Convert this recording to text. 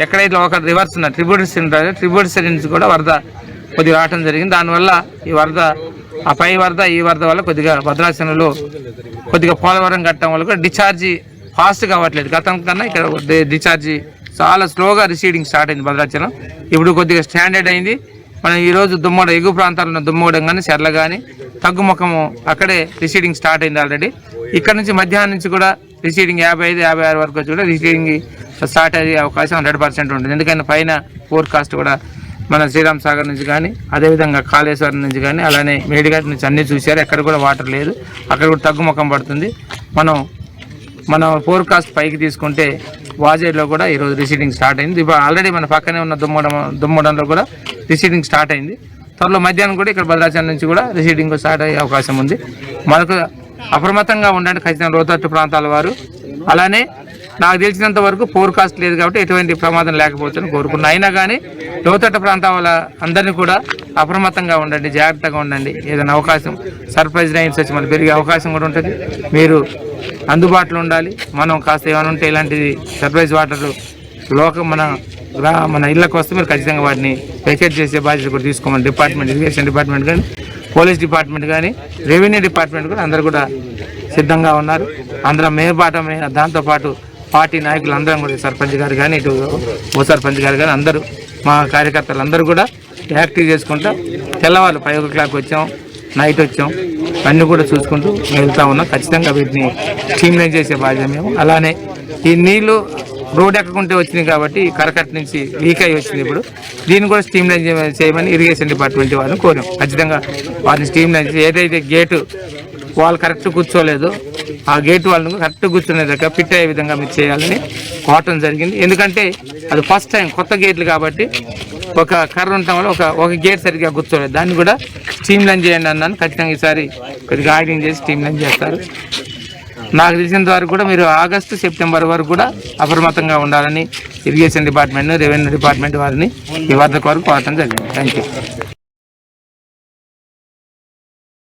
ఎక్కడైతే ఒక రివర్స్ ఉన్న ట్రిబ్యూటరీస్ ఉంటారో ట్రిబ్యూటరీస్ నుంచి కూడా వరద కొద్దిగా రావడం జరిగింది. దానివల్ల ఈ వరద ఆ పై వరద ఈ వరద వల్ల కొద్దిగా భద్రాచలంలో కొద్దిగా పోలవరం కట్టడం వల్ల కూడా డిశ్చార్జి ఫాస్ట్ కావట్లేదు. గతం కన్నా ఇక్కడ డిశ్చార్జి చాలా స్లోగా రిసీడింగ్ స్టార్ట్ అయింది భద్రాచలం. ఇప్పుడు కొద్దిగా స్టాండర్డ్ అయింది. మనం ఈరోజు దుమ్మోడ ఎగువ ప్రాంతాల్లో దుమ్మోడం కానీ చెర్ల కానీ తగ్గుముఖము అక్కడే రిసీడింగ్ స్టార్ట్ అయింది ఆల్రెడీ. ఇక్కడ నుంచి మధ్యాహ్నం నుంచి కూడా రిసీడింగ్ 55-56 వరకు వచ్చి కూడా రిసీడింగ్ స్టార్ట్ అయ్యే అవకాశం 100% ఉంటుంది. ఎందుకంటే పైన ఫోర్కాస్ట్ కూడా మన శ్రీరామ్ సాగర్ నుంచి కానీ అదేవిధంగా కాళేశ్వరం నుంచి కానీ అలానే మేడిగడ్డ నుంచి అన్నీ చూశారు. ఎక్కడ కూడా వాటర్ లేదు. అక్కడ కూడా తగ్గుముఖం పడుతుంది. మనం ఫోర్కాస్ట్ పైకి తీసుకుంటే వాజేడ్లో కూడా ఈరోజు రిసీడింగ్ స్టార్ట్ అయింది. ఇప్పుడు ఆల్రెడీ మన పక్కనే ఉన్న దుమ్మడంలో కూడా రిసీడింగ్ స్టార్ట్ అయింది. త్వరలో మధ్యాహ్నం కూడా ఇక్కడ భద్రాచలం నుంచి కూడా రిసీడింగ్ స్టార్ట్ అయ్యే అవకాశం ఉంది. మనకు అప్రమత్తంగా ఉండండి ఖచ్చితంగా లోతట్టు ప్రాంతాల వారు. అలానే నాకు తెలిసినంత వరకు ఫోర్కాస్ట్ లేదు కాబట్టి ఎటువంటి ప్రమాదం లేకపోతుందని కోరుకున్నా. అయినా కానీ లోతట్టు ప్రాంతాల అందరినీ కూడా అప్రమత్తంగా ఉండండి, జాగ్రత్తగా ఉండండి. ఏదైనా అవకాశం సర్ప్రైజ్ రైన్స్ వచ్చి మనకు పెరిగే అవకాశం కూడా ఉంటుంది. మీరు అందుబాటులో ఉండాలి. మనం కాస్త ఏమైనా ఉంటే ఇలాంటిది సర్ప్రైజ్ వాటర్ మన ఇళ్ళకి వస్తే మీరు ఖచ్చితంగా వాటిని వెకేట్ చేసే బాధ్యత కూడా తీసుకోమని డిపార్ట్మెంట్, ఇరిగేషన్ డిపార్ట్మెంట్ కానీ పోలీస్ డిపార్ట్మెంట్ కానీ రెవెన్యూ డిపార్ట్మెంట్ కూడా అందరూ కూడా సిద్ధంగా ఉన్నారు. అందరం మేపాటమే దాంతోపాటు పార్టీ నాయకులు అందరం కూడా సర్పంచ్ గారు కానీ ఇటు ఉప సర్పంచ్ గారు కానీ అందరూ మా కార్యకర్తలు అందరూ కూడా యాక్టివ్ చేసుకుంటూ తెల్లవాళ్ళు 5 o'clock వచ్చాం, నైట్ వచ్చాం, అన్నీ కూడా చూసుకుంటూ వెళ్తూ ఉన్నాం. ఖచ్చితంగా వీటిని స్ట్రీమ్లైన్ చేసే బాధ్యత మేము. అలానే ఈ నీళ్లు రోడ్ ఎక్కకుంటే వచ్చినాయి కాబట్టి కరకట్ట నుంచి లీక్ అయ్యి వచ్చింది. ఇప్పుడు దీన్ని కూడా స్ట్రీమ్లైన్ చేయమని ఇరిగేషన్ డిపార్ట్మెంట్ వారిని కోరాం. ఖచ్చితంగా వారిని స్ట్రీమ్లైన్ చేసి ఏదైతే గేటు వాళ్ళు కరెక్ట్ కూర్చోలేదు ఆ గేట్ వాళ్ళని కరెక్ట్ కూర్చునేదాకా ఫిట్ అయ్యే విధంగా మీరు చేయాలని కోరటం జరిగింది. ఎందుకంటే అది ఫస్ట్ టైం కొత్త గేట్లు కాబట్టి ఒక కర్ర ఉండటం వల్ల ఒక గేట్ సరిగ్గా కూర్చోలేదు. దాన్ని కూడా స్ట్రీమ్లైన్ చేయండి అన్నాను. ఖచ్చితంగా ఈసారి కొద్దిగా ఆయిలింగ్ చేసి స్ట్రీమ్లైన్ చేస్తారు. నాకు తెలిసినంత వరకు కూడా మీరు ఆగస్టు సెప్టెంబర్ వరకు కూడా అప్రమత్తంగా ఉండాలని ఇరిగేషన్ డిపార్ట్మెంట్, రెవెన్యూ డిపార్ట్మెంట్ వారిని ఈ వరకు కోరటం జరిగింది. Thank you.